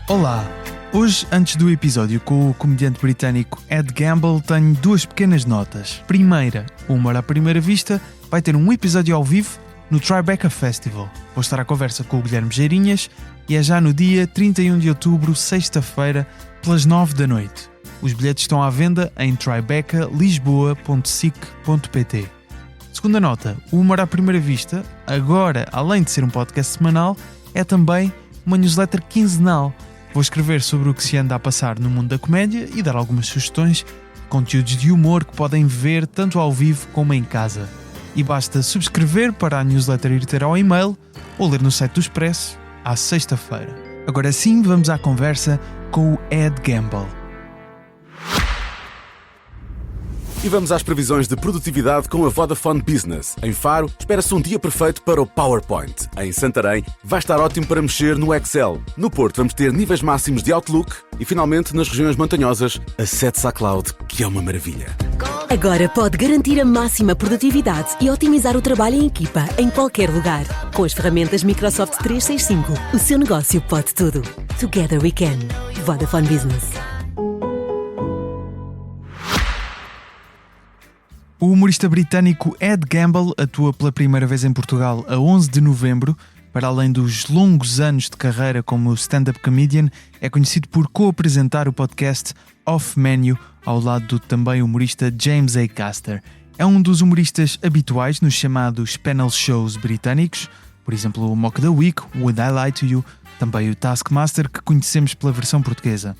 Olá! Hoje, antes do episódio com o comediante britânico Ed Gamble, tenho duas pequenas notas. Primeira, o Humor À Primeira Vista vai ter um episódio ao vivo no Tribeca Festival. Vou estar à conversa com o Guilherme Geirinhas e é já no dia 31 de outubro, sexta-feira, pelas 9 da noite. Os bilhetes estão à venda em tribeca.lisboa.sic.pt. Segunda nota, o Humor À Primeira Vista, agora, além de ser um podcast semanal, é também uma newsletter quinzenal. Vou escrever sobre o que se anda a passar no mundo da comédia e dar algumas sugestões de conteúdos de humor que podem ver tanto ao vivo como em casa. E basta subscrever para a newsletter ir ter ao e-mail ou ler no site do Expresso à sexta-feira. Agora sim, vamos à conversa com o Ed Gamble. E vamos às previsões de produtividade com a Vodafone Business. Em Faro, espera-se um dia perfeito para o PowerPoint. Em Santarém, vai estar ótimo para mexer no Excel. No Porto, vamos ter níveis máximos de Outlook. E, finalmente, nas regiões montanhosas, acesse à cloud, que é uma maravilha. Agora pode garantir a máxima produtividade e otimizar o trabalho em equipa em qualquer lugar. Com as ferramentas Microsoft 365, o seu negócio pode tudo. Together we can. Vodafone Business. O humorista britânico Ed Gamble atua pela primeira vez em Portugal a 11 de novembro. Para além dos longos anos de carreira como stand-up comedian, é conhecido por co-apresentar o podcast Off Menu ao lado do também humorista James Acaster. É um dos humoristas habituais nos chamados panel shows britânicos, por exemplo o Mock the Week, Would I Lie to You, também o Taskmaster, que conhecemos pela versão portuguesa.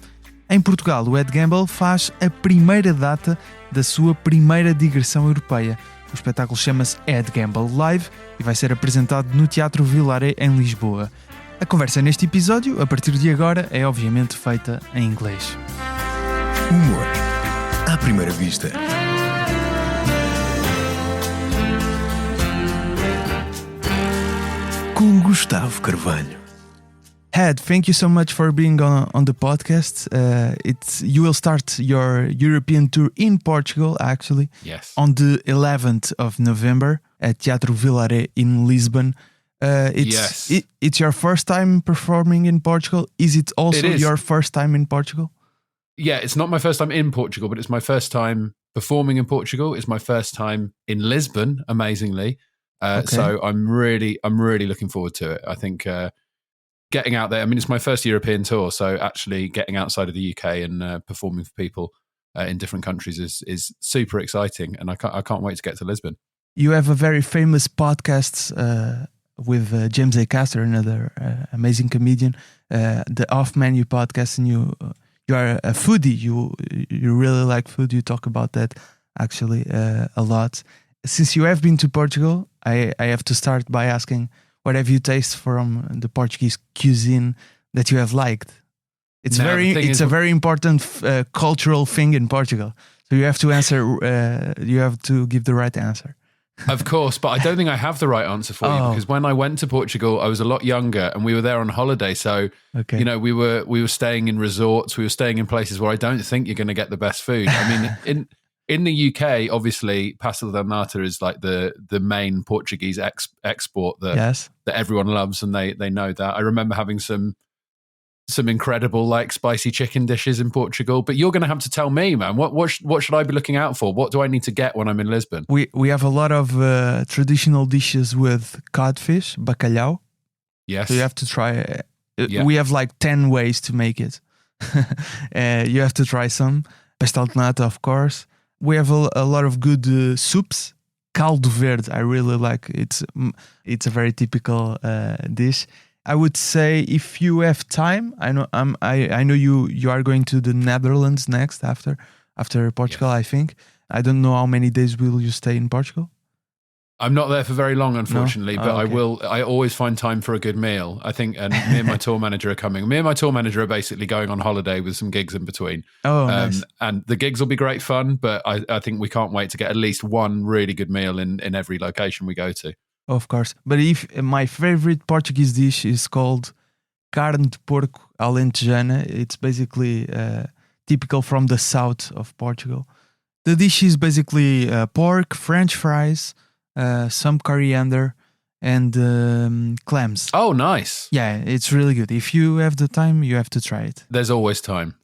Em Portugal, o Ed Gamble faz a primeira data da sua primeira digressão europeia. O espetáculo chama-se Ed Gamble Live e vai ser apresentado no Teatro Villaret em Lisboa. A conversa neste episódio, a partir de agora, é obviamente feita em inglês. Humor à primeira vista. Com Gustavo Carvalho. Ed, thank you so much for being on the podcast. You will start your European tour in Portugal, actually. Yes. On the 11th of November at Teatro Villaret in Lisbon. Yes. It's your first time performing in Portugal. Is it also your first time in Portugal? Yeah, it's not my first time in Portugal, but it's my first time performing in Portugal. It's my first time in Lisbon, amazingly. So I'm really looking forward to it. I think getting out there, I mean, it's my first European tour, so actually getting outside of the UK and performing for people in different countries is super exciting, and I can't wait to get to Lisbon. You have a very famous podcast with James Acaster, another amazing comedian, the Off Menu podcast, and you are a foodie. You really like food. You talk about that actually a lot. Since you have been to Portugal, I have to start by asking, what have you tasted from the Portuguese cuisine that you have liked? It's a very important cultural thing in Portugal. So you have to answer. You have to give the right answer. Of course, but I don't think I have the right answer for you, because when I went to Portugal, I was a lot younger and we were there on holiday. So, you know, we were staying in resorts, we were staying in places where I don't think you're going to get the best food. I mean, in the UK, obviously, pastel de nata is like the main Portuguese export that everyone loves, and they know that. I remember having some incredible like spicy chicken dishes in Portugal, but you're going to have to tell me, man. What should I be looking out for? What do I need to get when I'm in Lisbon? We have a lot of traditional dishes with codfish, bacalhau. Yes. So you have to try. We have like 10 ways to make it. You have to try some. Pastel de nata, of course. We have a lot of good soups. Caldo verde, I really like. It's a very typical dish. I would say if you have time, I know you are going to the Netherlands next after Portugal. Yes. I think. I don't know how many days will you stay in Portugal. I'm not there for very long, unfortunately, but okay. I will. I always find time for a good meal, I think, and me and my tour manager are coming. Me and my tour manager are basically going on holiday with some gigs in between. Nice. And the gigs will be great fun, but I think we can't wait to get at least one really good meal in every location we go to. Of course. But if my favorite Portuguese dish is called carne de porco alentejana, it's basically typical from the south of Portugal. The dish is basically pork, French fries, some coriander, and clams. Oh, nice. Yeah, it's really good. If you have the time, you have to try it. There's always time.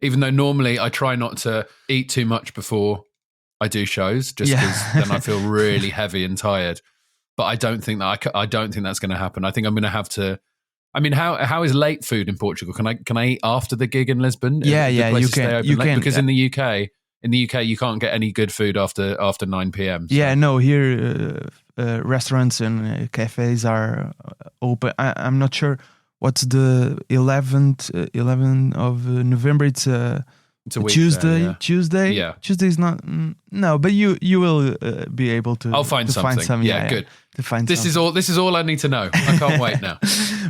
Even though normally I try not to eat too much before I do shows, just because then I feel really heavy and tired. But I don't think that's going to happen. I think I'm going to have to. I mean, how is late food in Portugal? Can I eat after the gig in Lisbon? Yeah, you can. You can, because in the UK you can't get any good food after 9 p.m. So. Yeah, no. Here, restaurants and cafes are open. I'm not sure what's the 11th of November. It's a Tuesday. There, yeah. Tuesday. Yeah. Tuesday is not. No, but you will be able to. I'll find something. Yeah, good. To find this something. This is all I need to know. I can't wait now.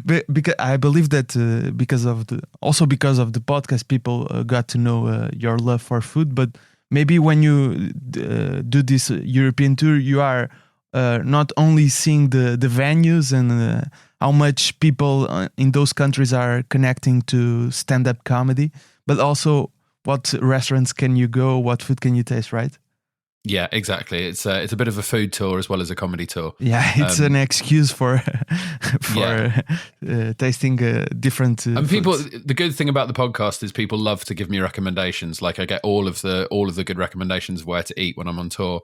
But because I believe that because of the podcast, people got to know your love for food. But maybe when you do this European tour, you are not only seeing the venues and how much people in those countries are connecting to stand-up comedy, but also what restaurants can you go, what food can you taste, right? Yeah, exactly. It's a bit of a food tour as well as a comedy tour. Yeah, it's an excuse for tasting different and people. foods. The good thing about the podcast is people love to give me recommendations. Like I get all of the good recommendations of where to eat when I'm on tour.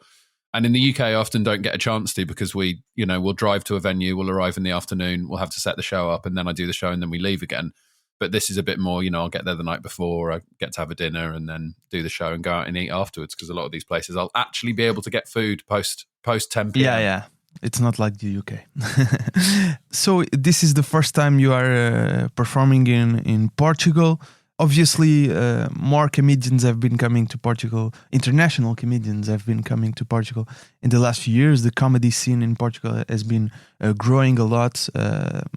And in the UK, I often don't get a chance to because we'll drive to a venue, we'll arrive in the afternoon, we'll have to set the show up, and then I do the show, and then we leave again. But this is a bit more, I'll get there the night before, I get to have a dinner and then do the show and go out and eat afterwards, because a lot of these places I'll actually be able to get food post 10 p.m. Yeah. It's not like the UK. So this is the first time you are performing in Portugal. Obviously, more comedians have been coming to Portugal. International comedians have been coming to Portugal in the last few years. The comedy scene in Portugal has been growing a lot,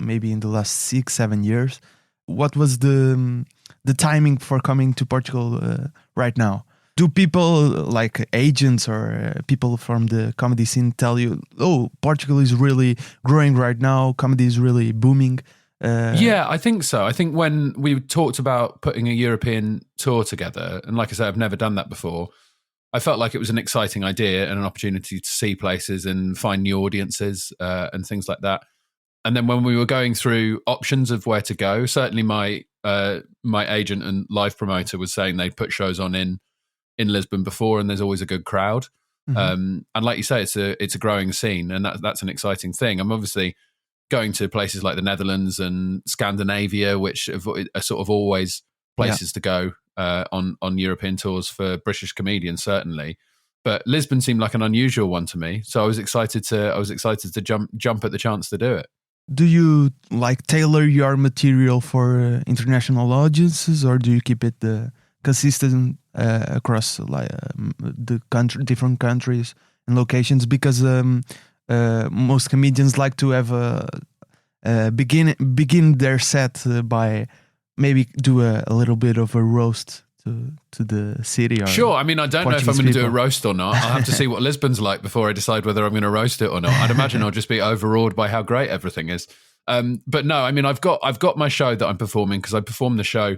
maybe in the last 6-7 years. What was the timing for coming to Portugal right now? Do people like agents or people from the comedy scene tell you, oh, Portugal is really growing right now, comedy is really booming? Yeah, I think so. I think when we talked about putting a European tour together, and like I said, I've never done that before, I felt like it was an exciting idea and an opportunity to see places and find new audiences and things like that. And then when we were going through options of where to go, certainly my agent and live promoter was saying they'd put shows on in Lisbon before, and there's always a good crowd. Mm-hmm. And like you say, it's a growing scene, and that's an exciting thing. I'm obviously going to places like the Netherlands and Scandinavia, which are sort of always places to go on European tours for British comedians, certainly. But Lisbon seemed like an unusual one to me, so I was excited to jump at the chance to do it. Do you tailor your material for international audiences, or do you keep it consistent across the different countries and locations? Because most comedians like to have begin their set by maybe do a little bit of a roast to the city. Or sure. I mean, I don't know if I'm going to do a roast or not. I'll have to see what Lisbon's like before I decide whether I'm going to roast it or not. I'd imagine I'll just be overawed by how great everything is. But no, I mean, I've got my show that I'm performing, because I performed the show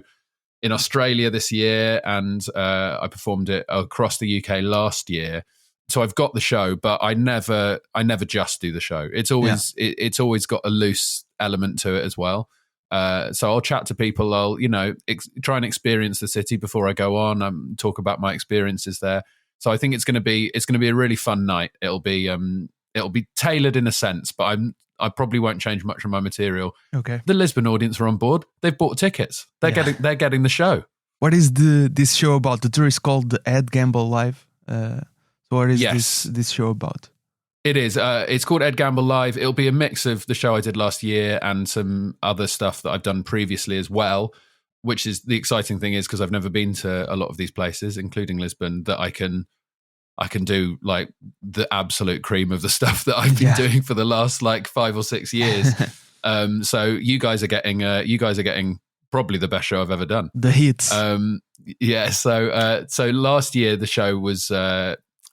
in Australia this year, and I performed it across the UK last year. So I've got the show, but I never just do the show. It's always it's always got a loose element to it as well. So I'll chat to people. I'll try and experience the city before I go on. Talk about my experiences there. So I think it's going to be a really fun night. It'll be tailored in a sense, but I probably won't change much of my material. Okay. The Lisbon audience are on board. They've bought tickets. They're getting the show. What is this show about? The tour is called the Ed Gamble Live. So what is this show about? It is. It's called Ed Gamble Live. It'll be a mix of the show I did last year and some other stuff that I've done previously as well, which is the exciting thing, is because I've never been to a lot of these places, including Lisbon, that I can do like the absolute cream of the stuff that I've been doing for the last 5 or 6 years. So you guys are getting probably the best show I've ever done. The hits. So last year the show was,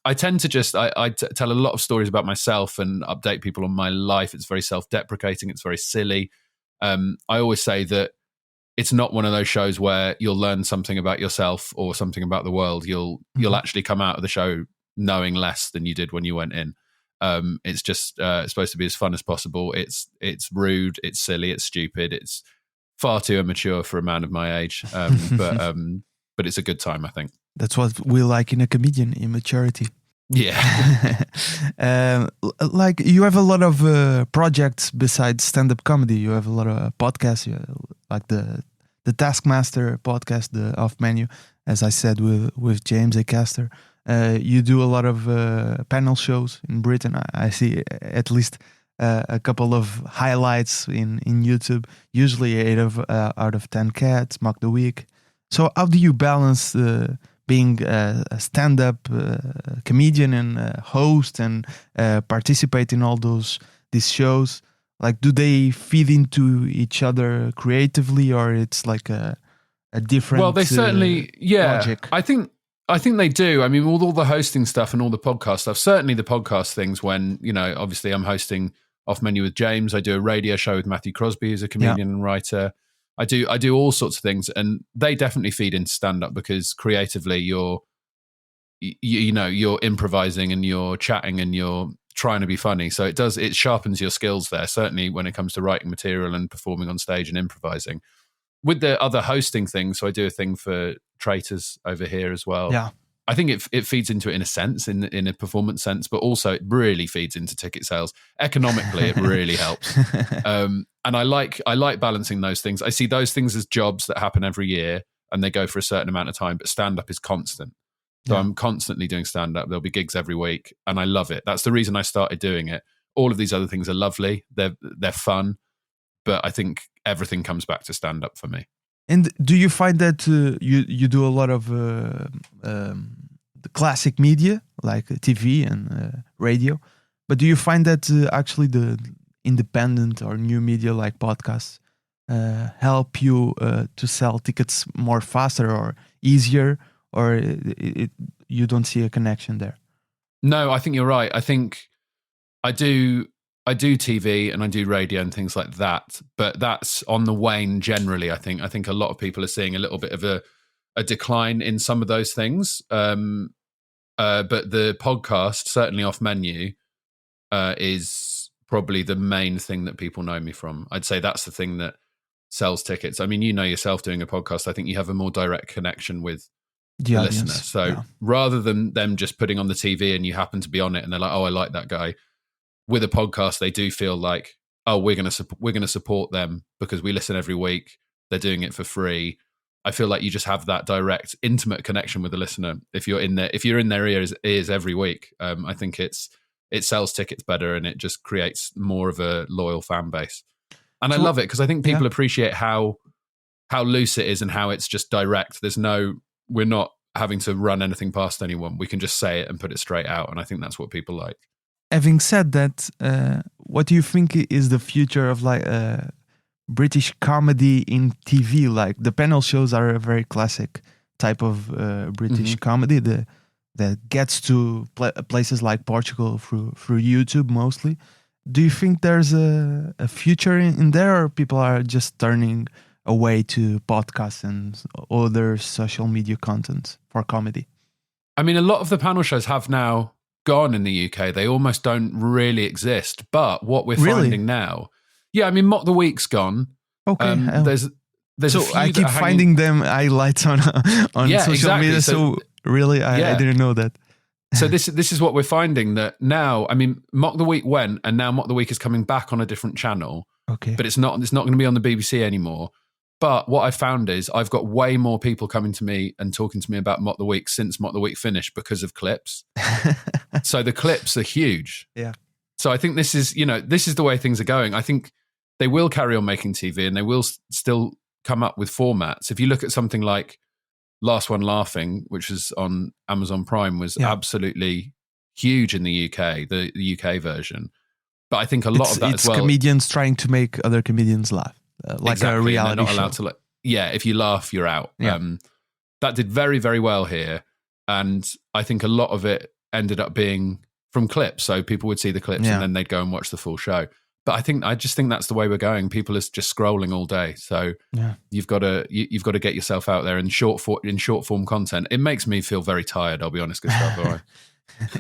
I tend to just, I tell a lot of stories about myself and update people on my life. It's very self-deprecating. It's very silly. I always say that it's not one of those shows where you'll learn something about yourself or something about the world. You'll actually come out of the show knowing less than you did when you went in. It's just it's supposed to be as fun as possible. It's rude, it's silly, it's stupid, it's far too immature for a man of my age. But it's a good time, I think. That's what we like in a comedian, immaturity. Yeah. Like you have a lot of projects besides stand-up comedy. You have a lot of podcasts, like the Taskmaster podcast, the Off Menu, as I said, with James Acaster. You do a lot of panel shows in Britain. I see at least a couple of highlights in YouTube. Usually 8 out of 10 cats, Mock the Week. So how do you balance being a stand-up comedian and host and participate in all these shows? Like, do they feed into each other creatively, or it's like a different? Well, they certainly, logic? I think they do. I mean, with all the hosting stuff and all the podcast stuff, certainly the podcast things. When obviously I'm hosting Off Menu with James. I do a radio show with Matthew Crosby, who's a comedian and writer. I do all sorts of things, and they definitely feed into stand-up because creatively you're improvising and you're chatting and you're trying to be funny. So it sharpens your skills there, certainly when it comes to writing material and performing on stage and improvising. With the other hosting things, so I do a thing for Traitors over here as well. Yeah. I think it feeds into it in a sense, in a performance sense, but also it really feeds into ticket sales. Economically, it really helps. And I like balancing those things. I see those things as jobs that happen every year and they go for a certain amount of time, but stand-up is constant. So I'm constantly doing stand-up. There'll be gigs every week and I love it. That's the reason I started doing it. All of these other things are lovely. They're fun, but I think everything comes back to stand-up for me. And do you find that you do a lot of the classic media like TV and radio, but do you find that actually the independent or new media like podcasts help you to sell tickets more faster or easier, or you don't see a connection there? No, I think you're right. I think I do TV and I do radio and things like that, but that's on the wane generally. I think a lot of people are seeing a little bit of a decline in some of those things. But the podcast, certainly Off Menu, is probably the main thing that people know me from. I'd say that's the thing that sells tickets. I mean, yourself doing a podcast, I think you have a more direct connection with the listener. So rather than them just putting on the TV and you happen to be on it and they're like, oh, I like that guy. With a podcast, they do feel like, oh, we're going to support them because we listen every week. They're doing it for free. I feel like you just have that direct, intimate connection with the listener. If you're in their ears every week, I think it sells tickets better and it just creates more of a loyal fan base. And I love it because I think people appreciate how loose it is and how it's just direct. We're not having to run anything past anyone. We can just say it and put it straight out. And I think that's what people like. Having said that, what do you think is the future of like British comedy in TV? Like the panel shows are a very classic type of British comedy that gets to places like Portugal through YouTube mostly. Do you think there's a future in there, or people are just turning away to podcasts and other social media content for comedy? I mean, a lot of the panel shows have now gone in the UK. They almost don't really exist. But what we're finding now, I mean, Mock the Week's gone. Okay, there's so I keep finding them highlights on social media. So really, I didn't know that. So this is what we're finding, that now, I mean, Mock the Week went, and now Mock the Week is coming back on a different channel. Okay, but it's not going to be on the BBC anymore. But what I found is I've got way more people coming to me and talking to me about Mock the Week since Mock the Week finished because of clips. So the clips are huge. Yeah. So I think this is the way things are going. I think they will carry on making TV and they will still come up with formats. If you look at something like Last One Laughing, which was on Amazon Prime, was absolutely huge in the UK, the UK version. But I think a lot of that as well. It's comedians trying to make other comedians laugh. Like exactly. A reality They're not allowed to if you laugh, you're out. Yeah. That did very, very well here. And I think a lot of it ended up being from clips. So people would see the clips and then they'd go and watch the full show. But I just think that's the way we're going. People are just scrolling all day. So you've got to get yourself out there in short form content. It makes me feel very tired, I'll be honest, Gustavo.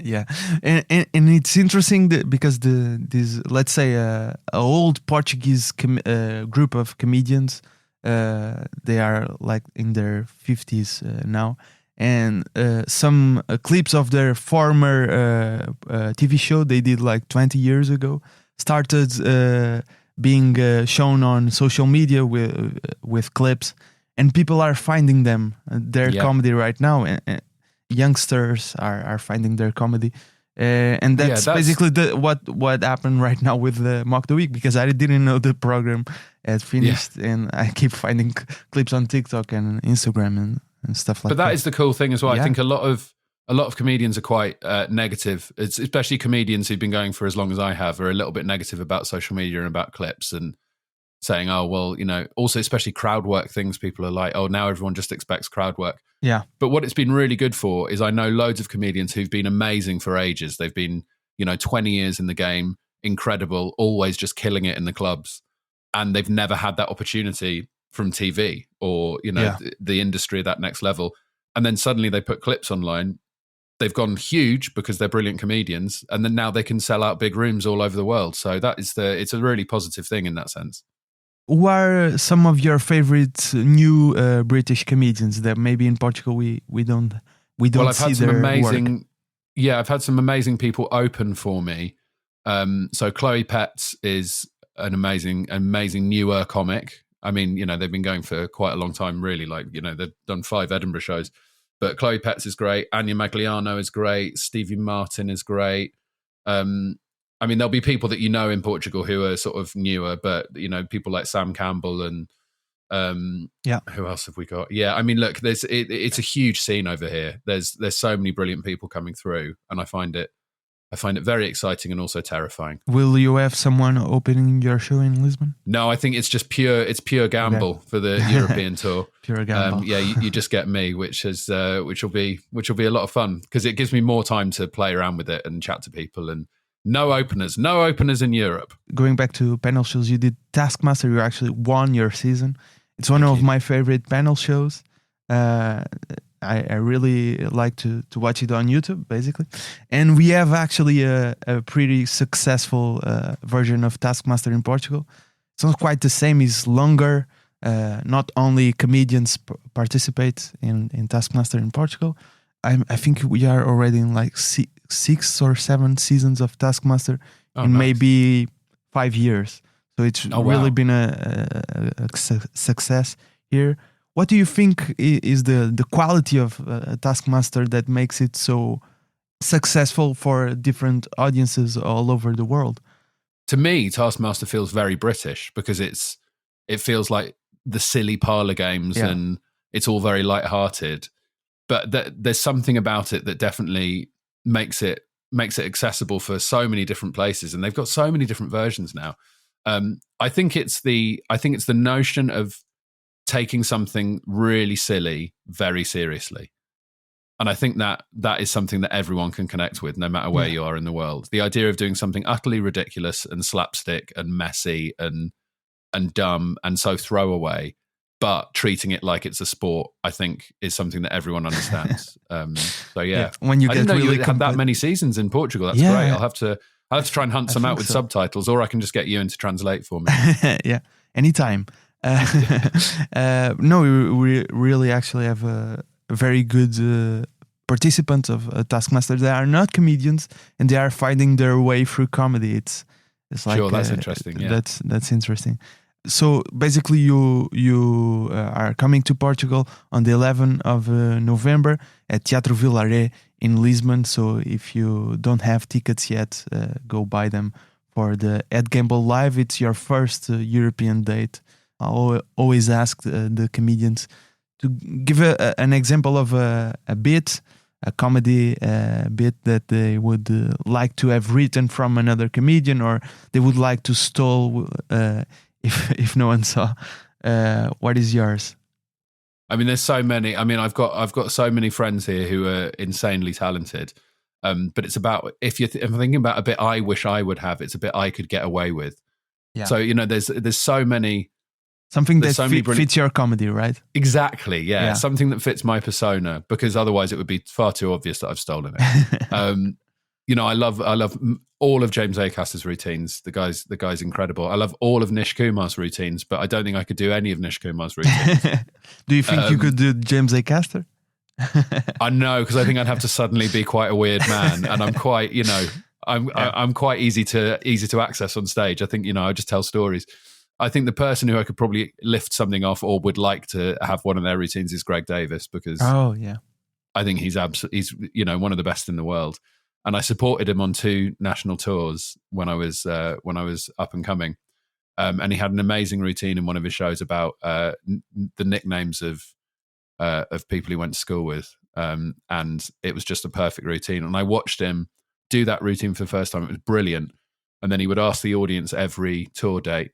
Yeah, and it's interesting because this, let's say, a old Portuguese group of comedians, they are like in their 50s now, and some clips of their former TV show they did like 20 years ago started being shown on social media with clips, and people are finding them their comedy right now. Youngsters are finding their comedy, and that's basically what happened right now with the Mock the Week, because I didn't know the program had finished, and I keep finding clips on TikTok and Instagram and stuff like that. But that is the cool thing as well. I think a lot of comedians are quite negative, especially comedians who've been going for as long as I have, are a little bit negative about social media and about clips and saying, oh, well, also especially crowd work things, people are like, oh, now everyone just expects crowd work. Yeah. But what it's been really good for is I know loads of comedians who've been amazing for ages. They've been, 20 years in the game, incredible, always just killing it in the clubs. And they've never had that opportunity from TV or, the industry at that next level. And then suddenly they put clips online. They've gone huge because they're brilliant comedians. And then now they can sell out big rooms all over the world. So it's a really positive thing in that sense. Who are some of your favorite new British comedians that maybe in Portugal we don't well, I've see had some their amazing work? Yeah, I've had some amazing people open for me. So Chloe Petts is an amazing newer comic. I mean, they've been going for quite a long time, really. Like, they've done 5 Edinburgh shows. But Chloe Petts is great. Anya Magliano is great. Stevie Martin is great. I mean, there'll be people that in Portugal who are sort of newer, but people like Sam Campbell and who else have we got? Yeah, I mean, look, it's a huge scene over here. There's so many brilliant people coming through, and I find it very exciting and also terrifying. Will you have someone opening your show in Lisbon? No, I think it's just pure gamble for the European tour. Pure gamble. You just get me, which will be a lot of fun because it gives me more time to play around with it and chat to people. And no openers in Europe. Going back to panel shows, you did Taskmaster. You actually won your season. It's one of my favorite panel shows. I really like to watch it on YouTube, basically. And we have actually a pretty successful version of Taskmaster in Portugal. It's not quite the same. It's longer. Not only comedians participate in Taskmaster in Portugal. I think we are already in like 6 or 7 seasons of Taskmaster in maybe 5 years. So it's really been a success here. What do you think is the quality of Taskmaster that makes it so successful for different audiences all over the world? To me, Taskmaster feels very British because it feels like the silly parlour games and it's all very light-hearted. But there's something about it that definitely makes it accessible for so many different places, and they've got so many different versions now. I think it's the notion of taking something really silly very seriously, and I think that is something that everyone can connect with, no matter where you are in the world. The idea of doing something utterly ridiculous and slapstick and messy and dumb and so throwaway, but treating it like it's a sport, I think, is something that everyone understands. When you get really had that many seasons in Portugal, that's great. I'll have to try and hunt some out with subtitles, or I can just get you in to translate for me. Yeah, anytime. No, we really actually have a very good participants of Taskmaster. They are not comedians, and they are finding their way through comedy. It's like that's interesting. Yeah, that's interesting. So basically, you are coming to Portugal on the 11th of November at Teatro Villaret in Lisbon. So if you don't have tickets yet, go buy them for the Ed Gamble Live. It's your first European date. I always ask the comedians to give an example of a bit, a comedy bit that they would like to have written from another comedian, or they would like to steal if no one saw. What is yours? I mean, there's so many. I mean, I've got so many friends here who are insanely talented. But it's about if I'm thinking about a bit I wish I would have, it's a bit I could get away with. Yeah. So there's so many Something that fits your comedy, right? Exactly, yeah. Something that fits my persona, because otherwise it would be far too obvious that I've stolen it. You know, I love all of James Acaster's routines. The guy's incredible. I love all of Nish Kumar's routines, but I don't think I could do any of Nish Kumar's routines. Do you think you could do James Acaster? I know, because I think I'd have to suddenly be quite a weird man, and I'm quite, you know, I'm quite easy to access on stage. I think, you know, I just tell stories. I think the person who I could probably lift something off or would like to have one of their routines is Greg Davis, because I think he's you know, one of the best in the world. And I supported him on 2 national tours when I was up and coming. And he had an amazing routine in one of his shows about the nicknames of people he went to school with. And it was just a perfect routine. And I watched him do that routine for the first time. It was brilliant. And then he would ask the audience every tour date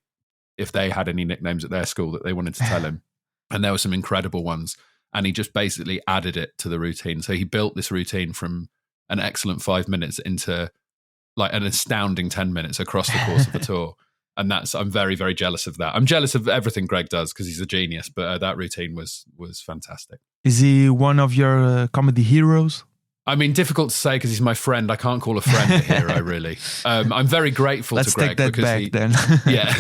if they had any nicknames at their school that they wanted to tell him. And there were some incredible ones. And he just basically added it to the routine. So he built this routine from an excellent 5 minutes into like an astounding 10 minutes across the course of the tour. And I'm very, very jealous of that. I'm jealous of everything Greg does because he's a genius, but that routine was fantastic. Is he one of your comedy heroes? I mean, difficult to say because he's my friend. I can't call a friend a hero, really. I'm very grateful to Greg. Let's take that back then. Yeah.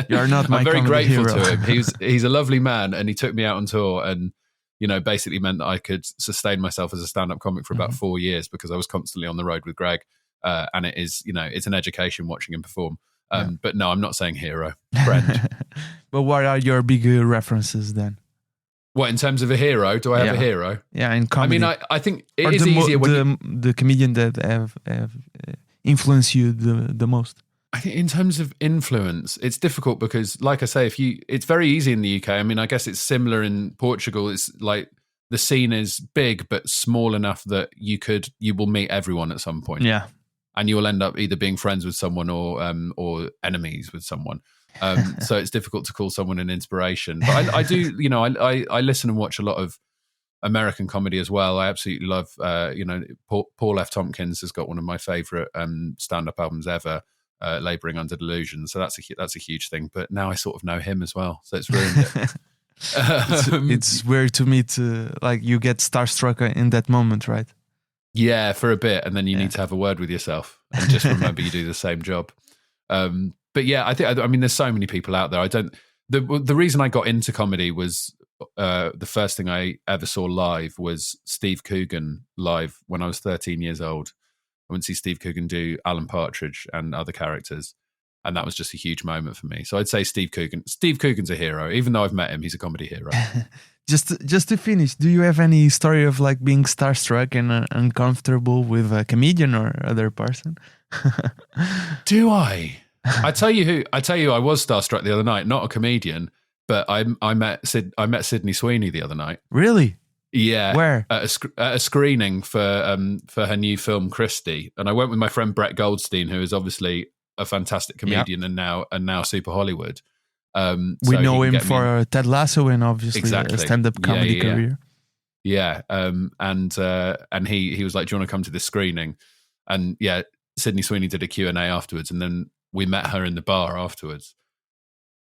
You're not my comedy hero. I'm very grateful hero. to him. He's a lovely man, and he took me out on tour and, you know, basically meant that I could sustain myself as a stand-up comic for about 4 years because I was constantly on the road with Greg. And it is, you know, it's an education watching him perform. But no, I'm not saying hero, friend. But what are your big references then? What, in terms of a hero? Do I have a hero? Yeah, in comedy. I mean, I think it is easier when the comedian that have influenced you the most. I think in terms of influence, it's difficult because, like I say, it's very easy in the UK. I mean, I guess it's similar in Portugal. It's like the scene is big but small enough that you will meet everyone at some point. Yeah, and you will end up either being friends with someone or enemies with someone. So it's difficult to call someone an inspiration. But I do, you know, I listen and watch a lot of American comedy as well. I absolutely love, you know, Paul F. Tompkins has got one of my favorite stand-up albums ever. Labouring Under Delusion, so that's a huge thing. But now I sort of know him as well, so it's ruined it. It's weird to meet, like you get starstruck in that moment, right? Yeah, for a bit, and then you need to have a word with yourself and just remember you do the same job. But yeah, I mean, there's so many people out there. The reason I got into comedy was the first thing I ever saw live was Steve Coogan live when I was 13 years old. I went to see Steve Coogan do Alan Partridge and other characters. And that was just a huge moment for me. So I'd say Steve Coogan. Steve Coogan's a hero. Even though I've met him, he's a comedy hero. Just to finish, do you have any story of like being starstruck and uncomfortable with a comedian or other person? Do I? I tell you, I was starstruck the other night. Not a comedian, but I met Sydney Sweeney the other night. Really? Yeah. Where? At a screening for her new film Christie, and I went with my friend Brett Goldstein, who is obviously a fantastic comedian and now super Hollywood. We know him for Ted Lasso and obviously a stand-up comedy career. Yeah. And he was like, "Do you want to come to this screening?" And yeah, Sydney Sweeney did a Q&A afterwards, and then we met her in the bar afterwards.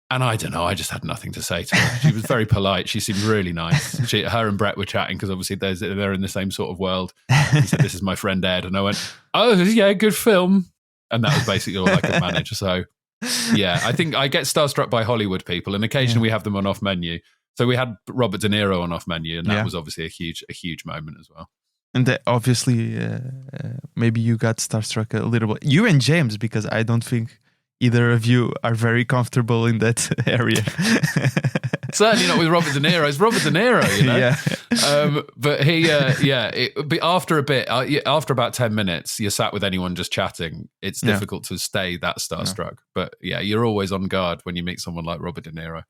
And I don't know, I just had nothing to say to her. She was very polite. She seemed really nice. Her and Brett were chatting because obviously they're in the same sort of world. He said, "This is my friend Ed." And I went, "Oh, yeah, good film." And that was basically all I could manage. So, yeah, I think I get starstruck by Hollywood people, and occasionally we have them on Off Menu. So we had Robert De Niro on Off Menu, and that was obviously a huge moment as well. And that obviously, maybe you got starstruck a little bit. You and James, because I don't think either of you are very comfortable in that area. Certainly not with Robert De Niro. It's Robert De Niro, you know. Yeah. But he, after a bit, after about 10 minutes, you're sat with anyone just chatting. It's difficult to stay that starstruck. But yeah, you're always on guard when you meet someone like Robert De Niro.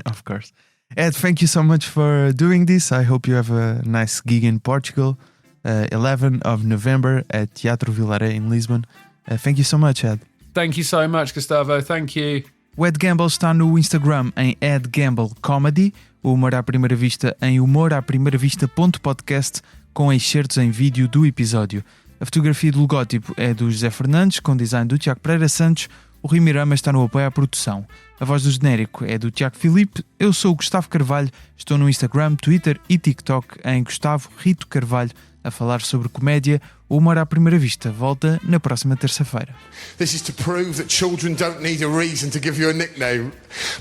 Of course. Ed, thank you so much for doing this. I hope you have a nice gig in Portugal. 11 of November at Teatro Villaret in Lisbon. Thank you so much, Ed. Thank you so much, Gustavo. Thank you. O Ed Gamble está no Instagram em Ed Gamble Comedy, o Humor à Primeira Vista em humoraprimeira-vista.podcast, com excertos em vídeo do episódio. A fotografia do logótipo é do José Fernandes, com design do Tiago Pereira Santos. O Rui Mirama está no apoio à produção. A voz do genérico é do Tiago Filipe. Eu sou o Gustavo Carvalho, estou no Instagram, Twitter e TikTok em Gustavo Rito Carvalho a falar sobre comédia. O Humor à Primeira Vista volta na próxima terça-feira. This is to prove that children don't need a reason to give you a nickname.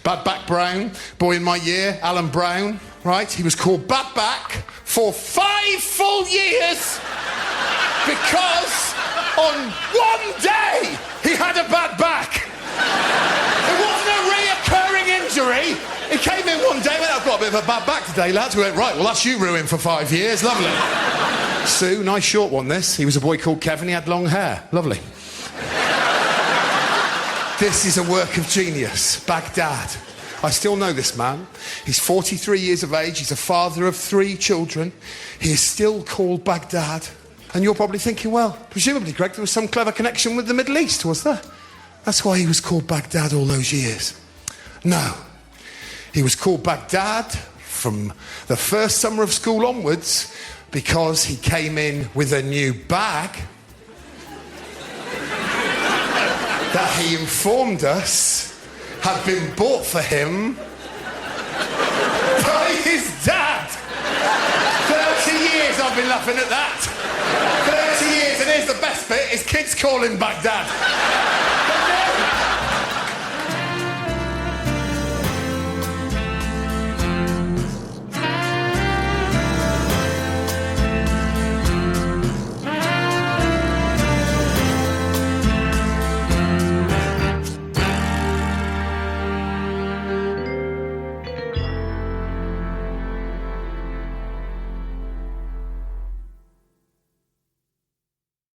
Bad Back Brown, boy in my year, Alan Brown, right? He was called Bad Back for 5 full years because on one day he had a bad back. It wasn't a reoccurring injury. He came in one day and went, I've got a bit of a bad back today, lads. We went, right, well, that's you ruined for 5 years. Lovely. Sue, nice short one, this. He was a boy called Kevin. He had long hair. Lovely. This is a work of genius. Baghdad. I still know this man. He's 43 years of age. He's a father of 3 children. He is still called Baghdad. And you're probably thinking, well, presumably, Greg, there was some clever connection with the Middle East, was there? That's why he was called Baghdad all those years. No. He was called Baghdad from the first summer of school onwards because he came in with a new bag that he informed us had been bought for him by his dad. 30 years I've been laughing at that. 30 years, and here's the best bit, his kids call him Baghdad.